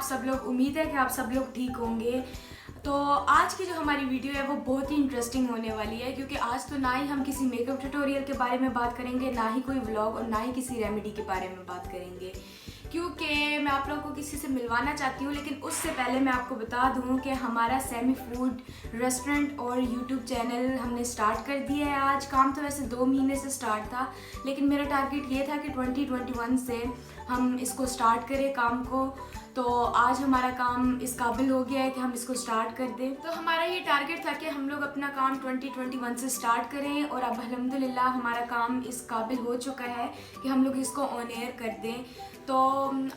सब लोग, उम्मीद है कि आप सब लोग ठीक होंगे। तो आज की जो हमारी वीडियो है वो बहुत ही इंटरेस्टिंग होने वाली है, क्योंकि आज तो ना ही हम किसी मेकअप ट्यूटोरियल के बारे में बात करेंगे, ना ही कोई व्लॉग, और ना ही किसी रेमेडी के बारे में बात करेंगे, क्योंकि मैं आप लोगों को किसी से मिलवाना चाहती हूँ। लेकिन उससे पहले मैं आपको बता दूँ कि हमारा सेमी फूड रेस्टोरेंट और यूट्यूब चैनल हमने स्टार्ट कर दिया है आज। काम तो वैसे 2 महीने से स्टार्ट था, लेकिन मेरा टारगेट ये था कि 2021 से हम इसको स्टार्ट करें काम को। तो आज हमारा काम इस काबिल हो गया है कि हम इसको स्टार्ट कर दें। तो हमारा ये टारगेट था कि हम लोग अपना काम 2021 से स्टार्ट करें, और अब अल्हम्दुलिल्लाह हमारा काम इस काबिल हो चुका है कि हम लोग इसको ऑन एयर कर दें। तो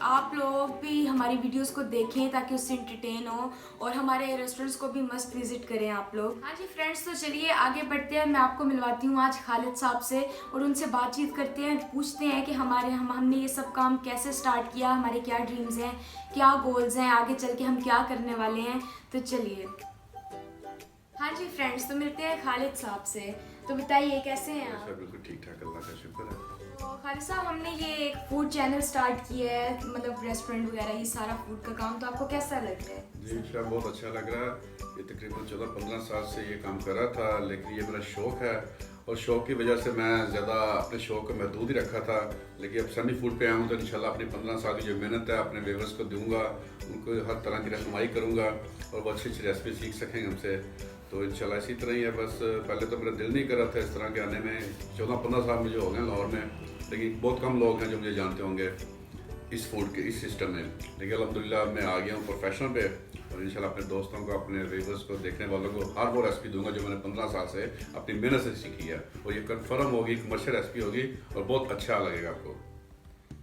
आप लोग भी हमारी वीडियोस को देखें ताकि उससे इंटरटेन हो, और हमारे रेस्टोरेंट्स को भी मस्त विजिट करें आप लोग। हाँ जी फ्रेंड्स, तो चलिए आगे बढ़ते हैं। मैं आपको मिलवाती हूँ आज खालिद साहब से, और उनसे बातचीत करते हैं, पूछते हैं कि हमने ये सब काम कैसे स्टार्ट किया, हमारे क्या ड्रीम्स हैं, क्या गोल्स हैं, आगे चल के हम क्या करने वाले हैं। तो चलिए। हाँ जी फ्रेंड्स, तो मिलते हैं खालिद साहब से। तो बताइए कैसे हैं आप? बिल्कुल ठीक ठाक, अल्लाह का शुक्र है। तो खालिद साहब, हमने ये एक फूड चैनल स्टार्ट किया है, मतलब रेस्टोरेंट वगैरह ये सारा फूड का काम, तो आपको कैसा लग रहा है? जी शाह, बहुत अच्छा लग रहा है। ये तकरीबन 14-15 साल से ये काम कर रहा था, लेकिन ये मेरा शौक़ है, और शौक़ की वजह से मैं ज़्यादा अपने शौक़ को महदूद ही रखा था। लेकिन अब सेमी फूड पे आया हूँ तो इंशाल्लाह अपनी 15 साल की जो मेहनत है अपने व्यूअर्स को दूंगा, उनको हर तरह की रहनुमाई करूँगा, और वो अच्छी अच्छी रेसिपी सीख सकेंगे हमसे। तो इंशाल्लाह इसी तरह ही है। बस पहले तो मेरा दिल नहीं कर रहा था इस तरह के आने में। 14-15 साल मुझे हो गए लाहौर में, लेकिन बहुत कम लोग हैं जो मुझे जानते होंगे इस फूड के, इस सिस्टम में। लेकिन अल्हम्दुलिल्लाह मैं आ गया हूँ प्रोफेशनल पे, और इंशाल्लाह अपने दोस्तों को, अपने व्यूअर्स को, देखने वालों को हर वो रेसिपी दूंगा जो मैंने 15 साल से अपनी मेहनत से सीखी है, और ये कन्फर्म होगी, कमर्शियल रेसिपी होगी, और बहुत अच्छा लगेगा आपको।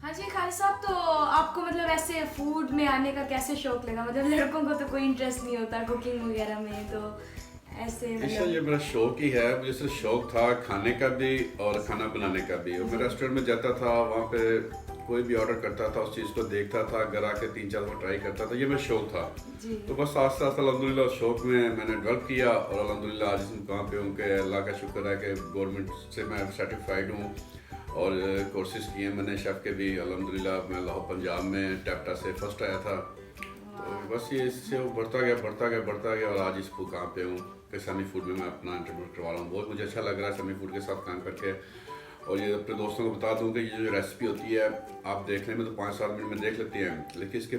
हाँ जी खालिद साहब, तो आपको मतलब ऐसे फूड में आने का कैसे शौक लगा? मतलब लड़कों को तो कोई इंटरेस्ट नहीं होता कुकिंग वगैरह में, तो ऐसे मतलब ये मेरा शौक ही है। मुझे सिर्फ शौक था खाने का भी और खाना बनाने का भी। और मैं रेस्टोरेंट में जाता था, वहाँ पे कोई भी ऑर्डर करता था, उस चीज़ को देखता था, घर आके 3-4 बार ट्राई करता था। ये मेरा शौक था जी। तो बस आस्ता आस्ता अल्हम्दुलिल्लाह उस शौक में मैंने डेवलप किया, और अल्हम्दुलिल्लाह आज इस मुकाम पे हूँ कि अल्लाह का शुक्र है कि गवर्नमेंट से मैं सर्टिफाइड हूँ, और कोर्सेज किए मैंने शेफ़ के भी अल्हम्दुलिल्लाह। मैं लाहौर पंजाब में टैप्टा से फर्स्ट आया था। तो बस ये इससे बढ़ता गया, और आज इस मुकाम पे हूँ कि सेमी फूड में मैं अपना इंटरव्यू करवा रहा हूँ। बहुत मुझे अच्छा लग रहा है सेमी फूड के साथ काम करके। और ये अपने दोस्तों को बता दूं कि ये जो रेसिपी होती है, आप देखने में तो 5-7 मिनट में देख लेते हैं, लेकिन इसके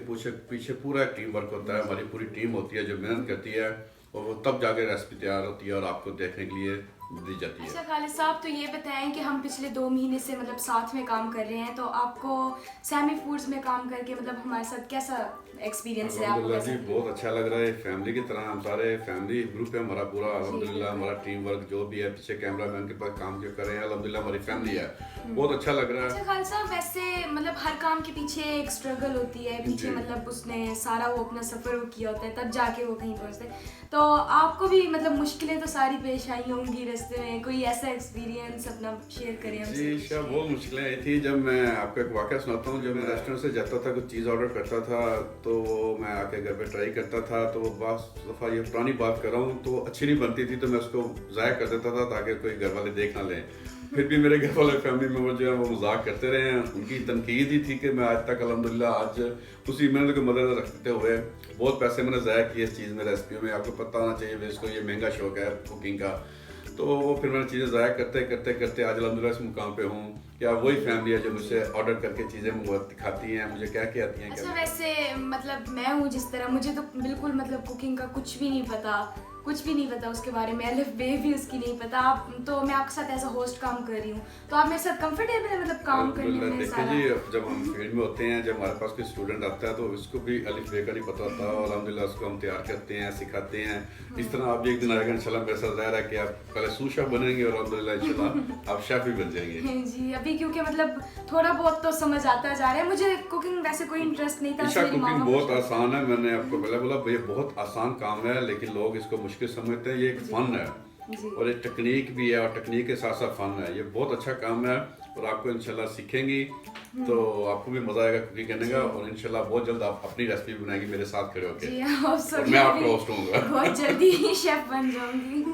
पीछे पूरा टीम वर्क होता है। हमारी पूरी टीम होती है जो मेहनत करती है, और वो तब जाके रेसिपी तैयार होती है और आपको देखने के लिए दी जाती है। अच्छा खालिद साहब, तो ये बताएं कि हम पिछले 2 महीने से मतलब साथ में काम कर रहे हैं, तो आपको सेमी फूड्स में काम करके मतलब हमारे साथ कैसा एक्सपीरियंस है? आपको जी बहुत अच्छा लग रहा है। फैमिली की तरह हम सारे फैमिली ग्रुप है हमारा पूरा अल्हम्दुलिल्लाह। हमारा टीम वर्क जो भी है, पीछे कैमरा मैन के पास काम जो कर रहे हैं, अल्हम्दुलिल्लाह हमारी फैमिली है। बहुत अच्छा लग रहा है। अच्छा खालिद साहब, वैसे मतलब हर काम के पीछे एक स्ट्रगल होती है, पीछे मतलब उसने सारा वो अपना सफर वो किया होता है, तब जाके वो कहीं पहुंचते हैं। तो आपको भी मतलब मुश्किलें तो सारी पेश आई होंगी रास्ते में, कोई ऐसा एक्सपीरियंस अपना शेयर करें हमसे? जी शाह, बहुत मुश्किलें आई थी। जब मैं आपको एक वाक़या सुनाता हूँ। जब मैं रेस्टोरेंट से जाता था, कुछ चीज़ ऑर्डर करता था, तो मैं आके घर पे ट्राई करता था, तो वो बस दफ़ा ये पुरानी बात कर रहा हूँ, तो अच्छी नहीं बनती थी, तो मैं उसको ज़ाया कर देता था ताकि कोई घर वाले देख ना लें। फिर भी मेरे घर वाले फैमिली मेम्बर जो है वो मजाक करते रहे हैं। उनकी तनकीद ही थी कि मैं आज तक अल्हम्दुलिल्लाह आज उसी मेहनत को मद्देनजर रखते हुए बहुत पैसे मैंने ज़ाया किए इस चीज़ में, रेसिपियों में। आपको पता होना चाहिए इसको, ये महंगा शौक है कुकिंग का। तो वो फिर मैंने चीज़ें ज़ाया करते आज अल्हम्दुलिल्लाह इस मुकाम पे हूँ। क्या वही फैमिली है जो मुझसे ऑर्डर करके चीज़ें खाती हैं, मुझे क्या क्या आती हैं। अच्छा वैसे मतलब मैं हूँ जिस तरह, मुझे तो बिल्कुल मतलब कुकिंग का कुछ भी नहीं पता उसके बारे में, अलिफ बे भी उसकी नहीं पता। आप तो मैं आपके साथ एज अ होस्ट काम कर रही हूँ, तो आप मेरे साथ कंफर्टेबल है मतलब काम करने में? देखिए जी, जब हम फील्ड में होते हैं, जब हमारे पास कोई स्टूडेंट आता है तो उसको भी अलिफ बे का नहीं पता होता, और अल्हम्दुलिल्लाह उसको हम तैयार करते हैं, सिखाते हैं। इस तरह आप भी एक दिन आएगा इंशाल्लाह, मेरे साथ ज़ाहिर है कि आप पहले सूश शेफ बनेंगे, और अल्हम्दुलिल्लाह इंशाल्लाह आप शेफ भी बन जाएंगे। जी अभी क्योंकि मतलब थोड़ा बहुत तो समझ आता जा रहा है। मुझे कुकिंग वैसे कोई इंटरेस्ट नहीं था। कुकिंग बहुत आसान है। मैंने आपको पहले बोला ये बहुत आसान काम है, लेकिन लोग इसको मुश्किल समझते हैं। ये एक फन है, और एक टेक्निक भी है, और टेक्निक के साथ साथ फन है। ये बहुत अच्छा काम है, और आपको इंशाल्लाह सीखेंगी तो आपको भी मजा आएगा कुकिंग करने का, और इंशाल्लाह बहुत जल्द आप अपनी रेसिपी बनाएंगी मेरे साथ खड़े होकर। जी, मैं आपका होस्ट होऊंगा। बहुत जल्दी ही शेफ बन जाऊंगी।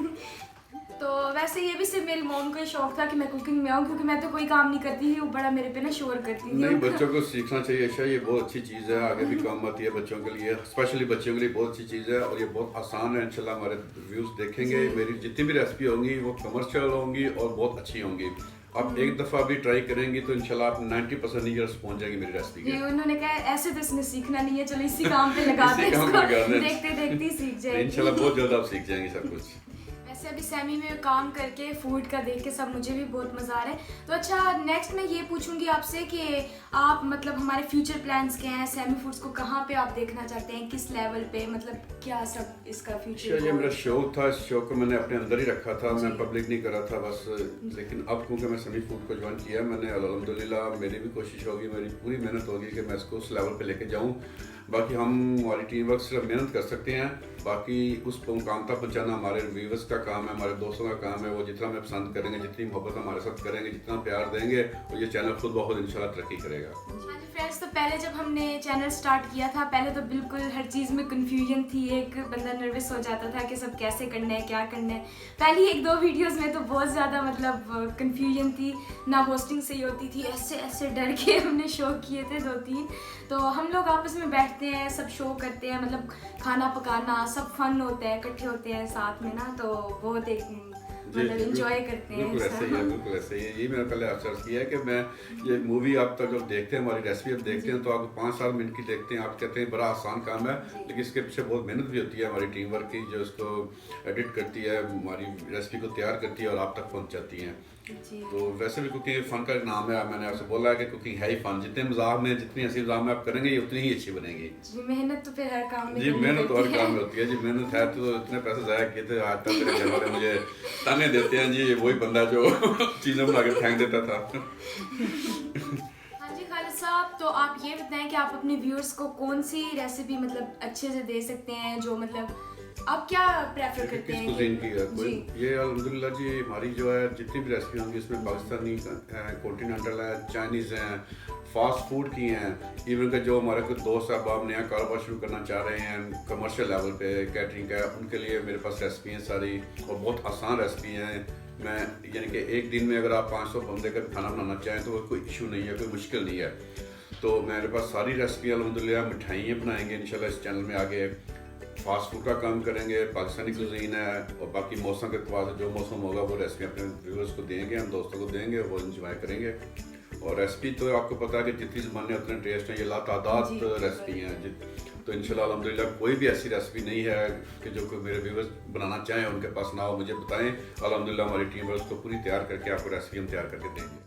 तो वैसे ये भी सिर्फ मेरी मॉम को ही शौक था कि मैं कुकिंग में आऊँ, क्योंकि मैं तो कोई काम नहीं करती थी, वो बड़ा मेरे पे ना शोर करती थी। नहीं, बच्चों को सीखना चाहिए अच्छा, ये बहुत अच्छी चीज़ है, आगे भी काम आती है बच्चों के लिए, स्पेशली बच्चों के लिए बहुत अच्छी चीज़ है और ये बहुत आसान है। इंशाल्लाह हमारे व्यूज़ देखेंगे, मेरी जितनी भी रेसिपी होंगी वो कमर्शियल होंगी और बहुत अच्छी होंगी। आप एक दफ़ा भी ट्राई करेंगी तो इंशाल्लाह आप 90% ईयर्स पहुंच जाएंगी मेरी रेसिपी के। उन्होंने कहा ऐसे तो इसने सीखना नहीं है, चलो इसी काम पे लगा दे इसको, देखते देखते ही सीख जाएगी। इंशाल्लाह बहुत जल्द आप सीख जाएंगी सब कुछ। वैसे अभी सैमी में काम करके फूड का देख के सब मुझे भी बहुत मज़ा आ रहा है। तो अच्छा, नेक्स्ट मैं ये पूछूंगी आपसे कि आप मतलब हमारे फ्यूचर प्लान्स क्या हैं, सैमी फूड्स को कहाँ पे आप देखना चाहते हैं, किस लेवल पे, मतलब क्या सब इसका फ्यूचर? ये मेरा शौक था, इस शौक को मैंने अपने अंदर ही रखा था, मैं पब्लिक नहीं कर रहा था बस। लेकिन अब क्योंकि मैं सैमी फूड को ज्वाइन किया मैंने, अल्हम्दुलिल्लाह मेरी भी कोशिश होगी, मेरी पूरी मेहनत होगी कि मैं इसको उस लेवल पे लेके जाऊँ। बाकी हमारी टीम वर्क सिर्फ मेहनत कर सकते हैं, बाकी उस मुकाम तक पहुँचाना हमारे व्यूवर्स का काम है, हमारे दोस्तों का काम है। वो जितना हमें पसंद करेंगे, जितनी मोहब्बत हमारे साथ करेंगे, जितना प्यार देंगे, और ये चैनल खुद ब खुद इंशाल्लाह तरक्की करेगा। हाँ जी फ्रेंड्स, तो पहले जब हमने चैनल स्टार्ट किया था, पहले तो बिल्कुल हर चीज़ में कन्फ्यूजन थी, एक बंदा नर्वस हो जाता था कि सब कैसे करना है, क्या करना है। पहली 1-2 वीडियोस में तो बहुत ज़्यादा मतलब कन्फ्यूजन थी, ना होस्टिंग सही होती थी, ऐसे ऐसे डर के हमने शो किए थे 2-3। तो हम लोग आपस में बैठते हैं, सब शो करते हैं, मतलब खाना पकाना सब फन होता है, इकट्ठे होते हैं साथ में ना, तो बहुत एक मतलब एंजॉय करते हैं। बिल्कुल ऐसे ही है, बिल्कुल ऐसे ही है। यही मैंने पहले आपसे अर्ज किया है कि मैं ये मूवी आप तक जब देखते हैं, हमारी रेसिपी आप देखते हैं तो आप 5-7 मिनट की देखते हैं, आप कहते हैं बड़ा आसान काम है, लेकिन इसके पीछे बहुत मेहनत भी होती है हमारी टीम वर्क की, जो इसको एडिट करती है, हमारी रेसिपी को तैयार करती है और आप तक पहुँचाती हैं। तो वैसे भी कुकिंग फन का नाम है, मैंने आपसे बोला है कि कुकिंग है ही फन, जितने मजाक में, जितनी हंसी मजाक में आप करेंगे ये उतनी ही अच्छी बनेगी। मेहनत तो फिर हर काम में, जी मेहनत तो हर काम में होती है जी, मेहनत है तो इतने पैसे ज़ाया किए थे, आज तक मेरे घर वाले मुझे ताने देते हैं जी, वही बंदा जो चीज़ें बना के फेंक देता था। हाँ जी खालिद साहब, तो आप ये बताएं कि आप अपने व्यूअर्स को कौन सी रेसिपी मतलब अच्छे से दे सकते हैं, जो मतलब आप क्या प्रेफर करते हैं? कुजीन की है कोई ये अल्हम्दुलिल्लाह जी, हमारी जो है जितनी भी रेसिपी होंगी इसमें पाकिस्तानी है, कॉन्टिनेंटल है, चाइनीज़ हैं, फास्ट फूड की हैं, इवन के जो हमारे कुछ दोस्त साहब आप नया कारोबार शुरू करना चाह रहे हैं कमर्शियल लेवल पे कैटरिंग का, उनके लिए मेरे पास रेसिपी हैं सारी, और बहुत आसान रेसिपी हैं। मैं यानी कि एक दिन में अगर आप 500 बंदे का खाना बनाना चाहें तो कोई इशू नहीं है, कोई मुश्किल नहीं है। तो मेरे पास सारी रेसिपी अल्हम्दुलिल्लाह, मिठाइयाँ बनाएंगे इंशाल्लाह इस चैनल में आगे, फास्ट फूड का काम करेंगे, पाकिस्तानी कुजीन है, और बाकी मौसम के अतबार से जो मौसम होगा वो रेसिपी अपने व्यूअर्स को देंगे, हम दोस्तों को देंगे, वो इंजॉय करेंगे। और रेसिपी तो आपको पता है कि जितनी ज़माने उतने टेस्ट हैं, ये लातादाद रेसिपी हैं। तो इंशाल्लाह अल्हम्दुलिल्लाह कोई भी ऐसी रेसिपी नहीं है कि जो कोई मेरे व्यूअर्स बनाना चाहें उनके पास ना हो, मुझे बताएं, अल्हम्दुलिल्लाह हमारी टीम उसको पूरी तैयार करके आपको रेसिपी हम तैयार करके देंगे।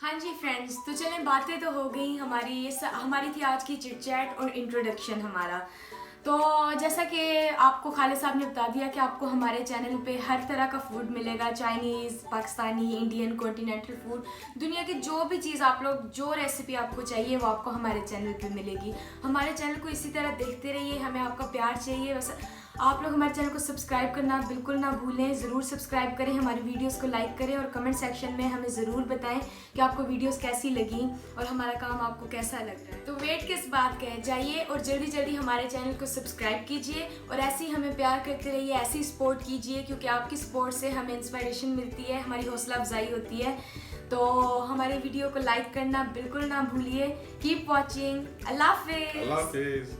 हाँ जी फ्रेंड्स, तो चलें बातें तो हो गई हमारी थी आज की चिट चैट और इंट्रोडक्शन हमारा। तो जैसा कि आपको खालिद साहब ने बता दिया कि आपको हमारे चैनल पे हर तरह का फूड मिलेगा, Chinese, Pakistani, Indian, continental food, दुनिया की जो भी चीज़ आप लोग, जो रेसिपी आपको चाहिए वो आपको हमारे चैनल पे मिलेगी। हमारे चैनल को इसी तरह देखते रहिए, हमें आपका प्यार चाहिए। वैसे आप लोग हमारे चैनल को सब्सक्राइब करना बिल्कुल ना भूलें, ज़रूर सब्सक्राइब करें, हमारी वीडियोस को लाइक करें और कमेंट सेक्शन में हमें ज़रूर बताएं कि आपको वीडियोस कैसी लगी और हमारा काम आपको कैसा लग रहा है। तो वेट किस बात का है, जाइए और जल्दी जल्दी हमारे चैनल को सब्सक्राइब कीजिए और ऐसे ही हमें प्यार करते रहिए, ऐसे ही सपोर्ट कीजिए, क्योंकि आपकी सपोर्ट से हमें इंस्पिरेशन मिलती है, हमारी हौसला अफजाई होती है। तो हमारे वीडियो को लाइक करना बिल्कुल ना भूलिए। Keep watching. अल्लाह हाफिज़।